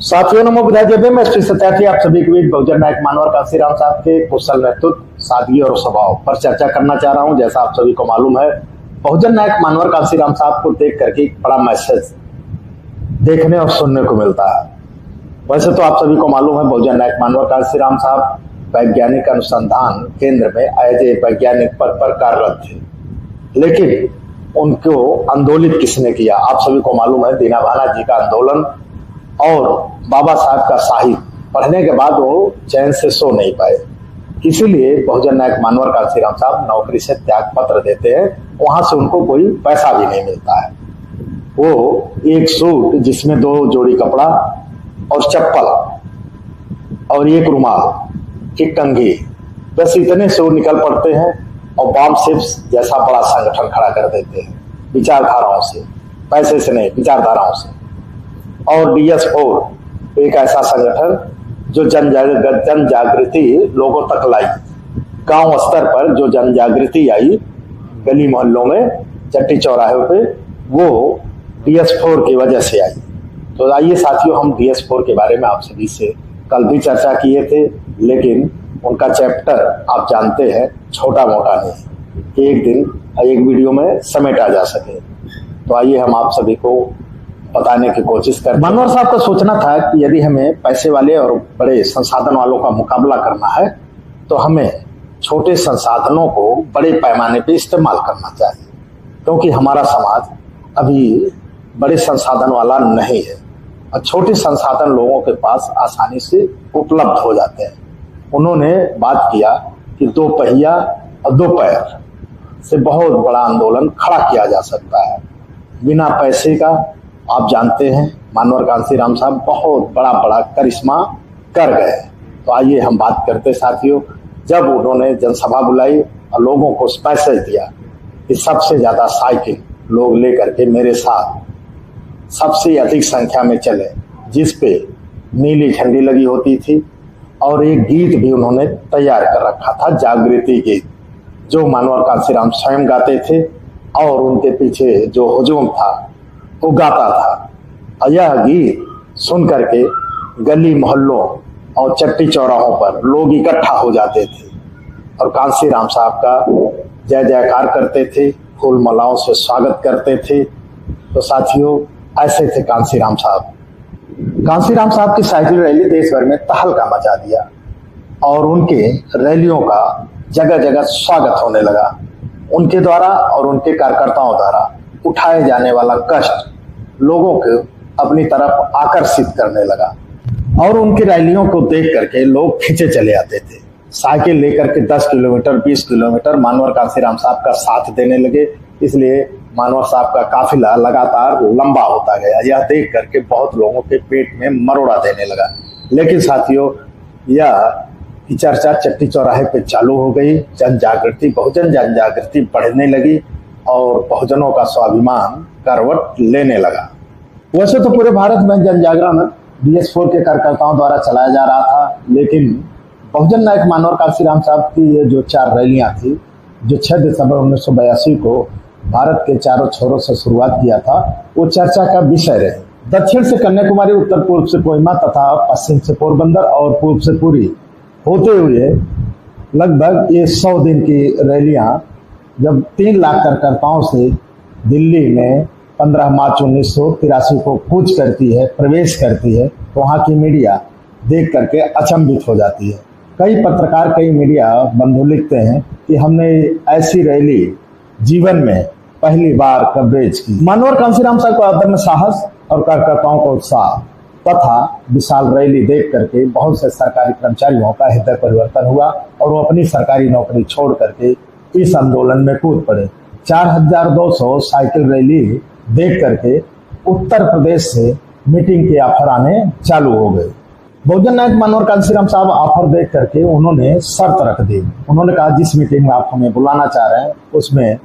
साथियों, नमो बुधाय जय भीम। मैं श्री सत्यार्थी आप सभी के बीच बहुजन नायक मानवर कांशीराम साहब के कुशल नेतृत्व, सादगी और स्वभाव पर चर्चा करना चाह रहा हूं। जैसा आप सभी को मालूम है, बहुजन नायक मानवर कांशीराम साहब को देख करके एक बड़ा मैसेज देखने और सुनने को मिलता है। वैसे तो आप सभी को मालूम है, बहुजन नायक मानवर कांशीराम साहब वैज्ञानिक अनुसंधान केंद्र में एज ए वैज्ञानिक पद पर कार्यरत थे, लेकिन उनको आंदोलित किसने किया? आप सभी को मालूम है, दीना भाना जी का आंदोलन और बाबा साहब का साहित्य पढ़ने के बाद वो चैन से सो नहीं पाए। इसीलिए बहुजन नायक मानवर कांशीराम साहब नौकरी से त्याग पत्र देते हैं। वहां से उनको कोई पैसा भी नहीं मिलता है। वो एक सूट जिसमें 2 जोड़ी कपड़ा और चप्पल और एक रुमाल, एक कंघी, बस इतने से वो निकल पड़ते हैं और बॉम्ब शिप्स जैसा बड़ा संगठन खड़ा कर देते हैं, विचारधाराओं से, पैसे से नहीं, विचारधाराओं से। और DS4 एक ऐसा संगठन जो जन जागृति लोगों तक लाई, गांव स्तर पर जो जन जागृति आई, गली मोहल्लों में, चट्टी चौराहे पे, वो DS4 की वजह से आई। तो आइए साथियों, हम DS4 के बारे में आप सभी से कल भी चर्चा किए थे, लेकिन उनका चैप्टर आप जानते हैं छोटा मोटा नहीं कि एक दिन एक वीडियो में समेटा जा सके। तो आइए हम आप सभी को बताने की कोशिश करें। मानवर साहब का सोचना था कि यदि हमें पैसे वाले और बड़े संसाधन वालों का मुकाबला करना है तो हमें छोटे संसाधनों को बड़े पैमाने पे इस्तेमाल करना चाहिए, क्योंकि हमारा समाज अभी बड़े संसाधन वाला नहीं है और छोटे संसाधन लोगों के पास आसानी से उपलब्ध हो जाते हैं। उन्होंने बात किया कि 2 पहिया और 2 पैर से बहुत बड़ा आंदोलन खड़ा किया जा सकता है बिना पैसे का। आप जानते हैं, मानवर कांशीराम साहब बहुत बड़ा करिश्मा कर गए। तो आइए हम बात करते साथियों, जब उन्होंने जनसभा बुलाई और लोगों को मैसेज दिया कि सबसे ज्यादा साइकिल लोग लेकर के मेरे साथ सबसे अधिक संख्या में चले, जिस पे नीली झंडी लगी होती थी, और एक गीत भी उन्होंने तैयार कर रखा था, जागृति गीत, जो मानवर कांशीराम स्वयं गाते थे और उनके पीछे जो हुजूम था वो गाता था। और यह गीत सुन करके गली मोहल्लों और चट्टी चौराहों पर लोग इकट्ठा हो जाते थे और कांशीराम साहब का जय जयकार करते थे, फूल मालाओं से स्वागत करते थे। तो साथियों, ऐसे थे कांशीराम साहब। कांशीराम साहब की साइकिल रैली देश भर में तहलका मचा दिया और उनके रैलियों का जगह जगह स्वागत होने लगा। उनके द्वारा और उनके कार्यकर्ताओं द्वारा उठाए जाने वाला कष्ट लोगों को अपनी तरफ आकर्षित करने लगा और उनकी रैलियों को देख करके लोग खींचे चले आते थे। साइकिल लेकर के 10 किलोमीटर 20 किलोमीटर मानवर कांशीराम साहब का साथ देने लगे। इसलिए मानवर साहब का काफिला लगातार लंबा होता गया। यह देख करके बहुत लोगों के पेट में मरोड़ा देने लगा। लेकिन साथियों, यह चर्चा चट्टी चौराहे पे चालू हो गई। जन जागृति, बहुजन जन जागृति बढ़ने लगी और बहुजनों का स्वाभिमान करवट लेने लगा। वैसे तो पूरे भारत में जन जागरण DS4 के कार्यकर्ताओं द्वारा चलाया जा रहा था, लेकिन बहुजन नायक मानवर कांशीराम साहब की ये जो 4 रैलियां थी, जो 6 दिसंबर 1982 को भारत के चारों छोरों से शुरुआत किया था, वो चर्चा का विषय रहे। दक्षिण से कन्याकुमारी, उत्तर पूर्व से कोहिमा तथा पश्चिम से पोरबंदर और पूर्व से पुरी होते हुए लगभग ये 100 दिन की रैलियां जब 3 लाख कार्यकर्ताओं से दिल्ली में 15 मार्च 1983 को कूच करती है, प्रवेश करती है, तो वहाँ की मीडिया देख करके अचंभित हो जाती है। कई पत्रकार, कई मीडिया बंधु लिखते हैं कि हमने ऐसी रैली जीवन में पहली बार कवरेज की। मानवर कांशीराम साहब को अदम्य साहस और कार्यकर्ताओं का उत्साह तथा विशाल रैली देख करके बहुत से सरकारी कर्मचारियों का हृदय परिवर्तन हुआ और वो अपनी सरकारी नौकरी छोड़ करके इस आंदोलन में कूद पड़े। 4200 साइकिल रैली देख करके उत्तर प्रदेश से मीटिंग के ऑफर आने चालू हो गए। बहुजन नायक मानवर कांशीराम साहब ऑफर देख करके उन्होंने शर्त रख दी। उन्होंने कहा, जिस मीटिंग में आप हमें बुलाना चाह रहे हैं उसमें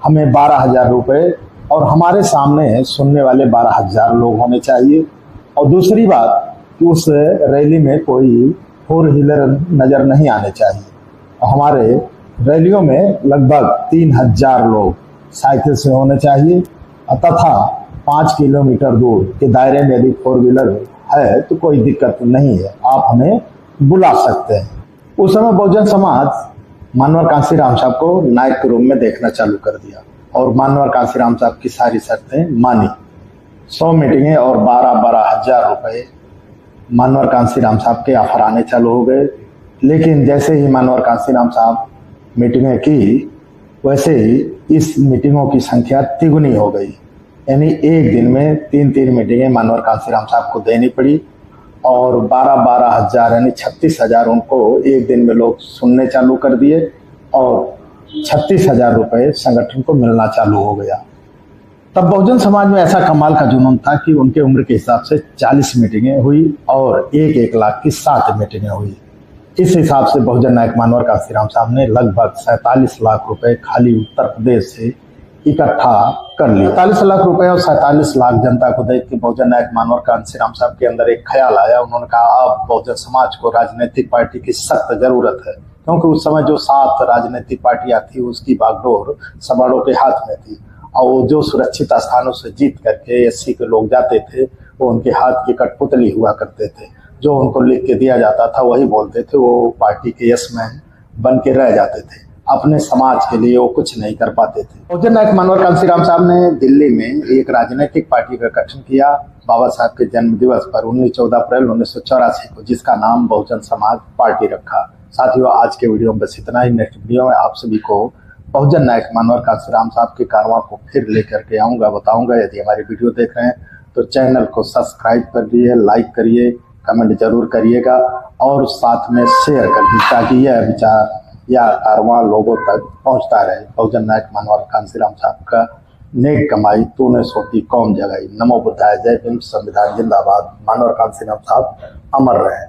हमें 12,000 रुपये और हमारे सामने सुनने वाले 12,000 लोग होने चाहिए। और दूसरी बात कि उस रैली में कोई 4 व्हीलर नजर नहीं आने चाहिए। हमारे रैलियों में लगभग 3,000 लोग साइकिल से होने चाहिए तथा 5 किलोमीटर दूर के दायरे में यदि 4 व्हीलर है तो कोई दिक्कत नहीं है, आप हमें बुला सकते हैं। उस समय बहुजन समाज मानवर कांसीराम साहब को नायक के रूप में देखना चालू कर दिया और मानवर कांसीराम साहब की सारी शर्तें मानी। 100 मीटिंगें और 12-12 हजार रुपए मानवर कांसीराम साहब के ऑफर आने चालू हो गए। लेकिन जैसे ही मानवर कांसीराम साहब मीटिंगें की, वैसे ही इस मीटिंगों की संख्या तिगुनी हो गई। यानी एक दिन में 3-3 मीटिंगें मानवर कांसीराम साहब को देनी पड़ी और 12-12 हजार यानी 36,000 उनको एक दिन में लोग सुनने चालू कर दिए और 36,000 रुपये संगठन को मिलना चालू हो गया। तब बहुजन समाज में ऐसा कमाल का जुनून था कि उनके उम्र के हिसाब से 40 मीटिंगें हुई और 1-1 लाख की 7 मीटिंगें हुई। इस हिसाब से बहुजन नायक मानवर कांसीराम साहब ने लगभग 47 लाख रुपए खाली उत्तर प्रदेश से इकट्ठा कर लिए। 47 लाख रुपए और 47 लाख जनता को देख के बहुजन नायक मानवर कांसीराम साहब के अंदर एक ख्याल आया। उन्होंने कहा अब बहुजन समाज को राजनीतिक पार्टी की सख्त जरूरत है, क्योंकि उस समय जो 7 राजनीतिक पार्टियां थी उसकी बागडोर समाड़ों के हाथ में थी और जो सुरक्षित स्थानों से जीत करके एससी के लोग जाते थे वो उनके हाथ की कठपुतली हुआ करते थे। जो उनको लिख के दिया जाता था वही बोलते थे, वो पार्टी के यस मैन बन के रह जाते थे, अपने समाज के लिए वो कुछ नहीं कर पाते थे। बहुजन नायक मानवर कांसीराम साहब ने दिल्ली में एक राजनीतिक पार्टी का गठन किया बाबा साहब के जन्म दिवस पर 14 अप्रैल 1984 को, जिसका नाम बहुजन समाज पार्टी रखा। साथियों, आज के वीडियो में बस इतना ही। नेक्स्ट वीडियो में आप सभी को बहुजन नायक मानवर कांसीराम साहब के कारवां को फिर लेकर के आऊँगा, बताऊँगा। यदि हमारी वीडियो देख रहे हैं तो चैनल को सब्सक्राइब करिए, लाइक करिए, कमेंट जरूर करिएगा और साथ में शेयर कर दीजिए ताकि यह विचार या कारवां लोगों तक पहुंचता रहे। बहुजन नायक मानवर कांसीराम साहब का नेक कमाई तूने सोती कौम जगाई। नमो बुद्धाय, जय भीम, संविधान जिंदाबाद। मानवर कांसीराम साहब अमर रहे।